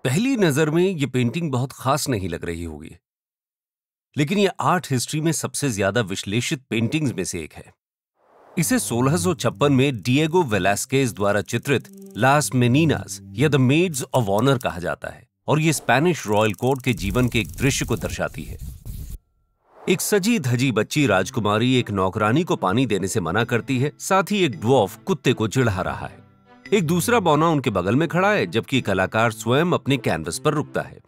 पहली नजर में ये पेंटिंग बहुत खास नहीं लग रही होगी, लेकिन ये आर्ट हिस्ट्री में सबसे ज्यादा विश्लेषित पेंटिंग्स में से एक है। इसे 1656 में डिएगो वेलास्केज द्वारा चित्रित लास मेनिनास या द मेड्स ऑफ ऑनर कहा जाता है और ये स्पेनिश रॉयल कोर्ट के जीवन के एक दृश्य को दर्शाती है। एक सजी धजी बच्ची राजकुमारी एक नौकरानी को पानी देने से मना करती है, साथ ही एक ड्वार्फ कुत्ते को चिढ़ा रहा है। एक दूसरा बौना उनके बगल में खड़ा है, जबकि कलाकार स्वयं अपने कैनवस पर रुकता है।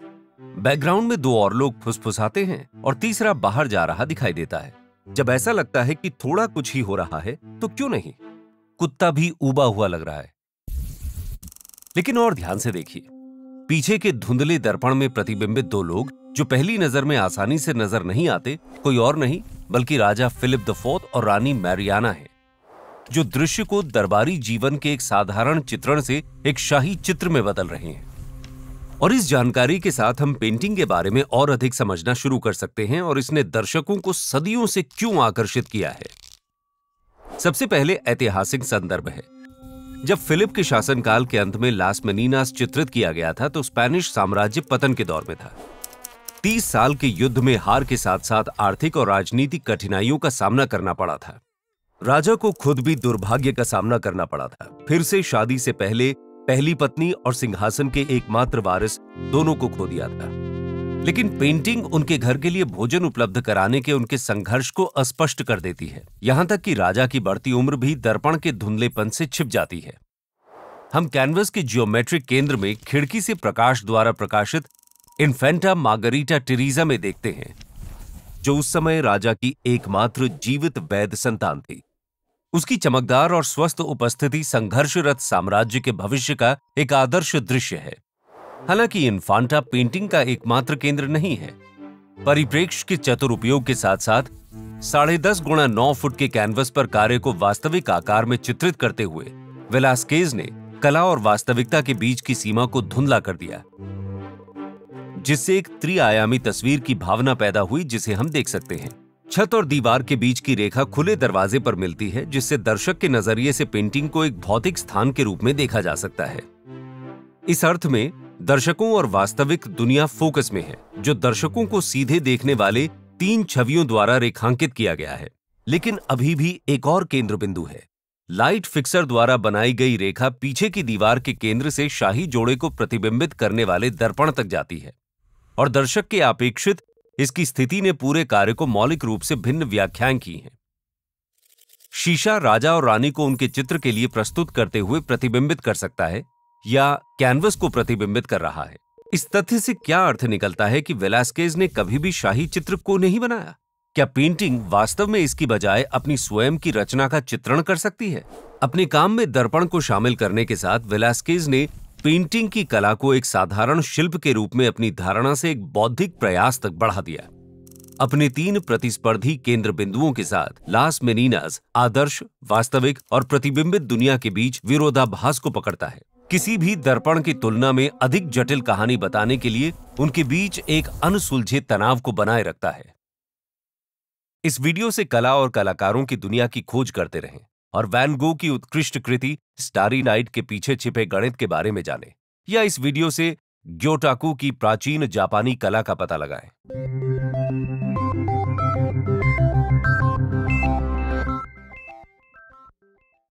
बैकग्राउंड में दो और लोग फुसफुसाते हैं और तीसरा बाहर जा रहा दिखाई देता है। जब ऐसा लगता है कि थोड़ा कुछ ही हो रहा है तो क्यों नहीं, कुत्ता भी उबा हुआ लग रहा है। लेकिन और ध्यान से देखिए, पीछे के धुंधले दर्पण में प्रतिबिंबित दो लोग जो पहली नजर में आसानी से नजर नहीं आते, कोई और नहीं बल्कि राजा फिलिप द फोर्थ और रानी मैरियाना है, जो दृश्य को दरबारी जीवन के एक साधारण चित्रण से एक शाही चित्र में बदल रहे हैं। और इस जानकारी के साथ हम पेंटिंग के बारे में और अधिक समझना शुरू कर सकते हैं और इसने दर्शकों को सदियों से क्यों आकर्षित किया है। सबसे पहले ऐतिहासिक संदर्भ है। जब फिलिप के शासनकाल के अंत में लास मेनिनास चित्रित किया गया था तो स्पेनिश साम्राज्य पतन के दौर में था। 30 साल के युद्ध में हार के साथ साथ आर्थिक और राजनीतिक कठिनाइयों का सामना करना पड़ा था। राजा को खुद भी दुर्भाग्य का सामना करना पड़ा था। फिर से शादी से पहले पहली पत्नी और सिंहासन के एकमात्र वारिस दोनों को खो दिया था। लेकिन पेंटिंग उनके घर के लिए भोजन उपलब्ध कराने के उनके संघर्ष को अस्पष्ट कर देती है। यहां तक कि राजा की बढ़ती उम्र भी दर्पण के धुंधलेपन से छिप जाती है। हम कैनवस के जियोमेट्रिक केंद्र में खिड़की से प्रकाश द्वारा प्रकाशित इन्फेंटा मार्गरीटा टेरेसा में देखते हैं, जो उस समय राजा की एकमात्र जीवित वैध संतान थी। उसकी चमकदार और स्वस्थ उपस्थिति संघर्षरत साम्राज्य के भविष्य का एक आदर्श दृश्य है। हालांकि इन्फांटा पेंटिंग का एकमात्र केंद्र नहीं है। परिप्रेक्ष्य के चतुर उपयोग के साथ साथ 10.5 गुणा 9 फुट के कैनवस पर कार्य को वास्तविक आकार में चित्रित करते हुए वेलास्केज ने कला और वास्तविकता के बीच की सीमा को धुंधला कर दिया, जिससे एक त्रिआयामी तस्वीर की भावना पैदा हुई जिसे हम देख सकते हैं। छत और दीवार के बीच की रेखा खुले दरवाजे पर मिलती है, जिससे दर्शक के नजरिए से पेंटिंग को एक भौतिक स्थान के रूप में देखा जा सकता है। इस अर्थ में दर्शकों और वास्तविक दुनिया फोकस में है, जो दर्शकों को सीधे देखने वाले 3 छवियों द्वारा रेखांकित किया गया है। लेकिन अभी भी एक और केंद्र बिंदु है। लाइट फिक्सर द्वारा बनाई गई रेखा पीछे की दीवार के केंद्र से शाही जोड़े को प्रतिबिंबित करने वाले दर्पण तक जाती है और दर्शक के अपेक्षित इसकी स्थिति ने पूरे कार्य को मौलिक रूप से भिन्न व्याख्याएं की हैं। शीशा राजा और रानी को उनके चित्र के लिए प्रस्तुत करते हुए प्रतिबिंबित कर सकता है या कैनवस को प्रतिबिंबित कर रहा है। इस तथ्य से क्या अर्थ निकलता है कि वेलास्केज ने कभी भी शाही चित्र को नहीं बनाया? क्या पेंटिंग वास्तव में इसकी बजाय अपनी स्वयं की रचना का चित्रण कर सकती है? अपने काम में दर्पण को शामिल करने के साथ वेलास्केज ने पेंटिंग की कला को एक साधारण शिल्प के रूप में अपनी धारणा से एक बौद्धिक प्रयास तक बढ़ा दिया। अपने 3 प्रतिस्पर्धी केंद्र बिंदुओं के साथ लास मेनिनास आदर्श, वास्तविक और प्रतिबिंबित दुनिया के बीच विरोधाभास को पकड़ता है। किसी भी दर्पण की तुलना में अधिक जटिल कहानी बताने के लिए उनके बीच एक अनसुलझे तनाव को बनाए रखता है। इस वीडियो से कला और कलाकारों की दुनिया की खोज करते रहें और वैन गो की उत्कृष्ट कृति स्टारी नाइट के पीछे छिपे गणित के बारे में जानें, या इस वीडियो से ग्योटाकू की प्राचीन जापानी कला का पता लगाएं।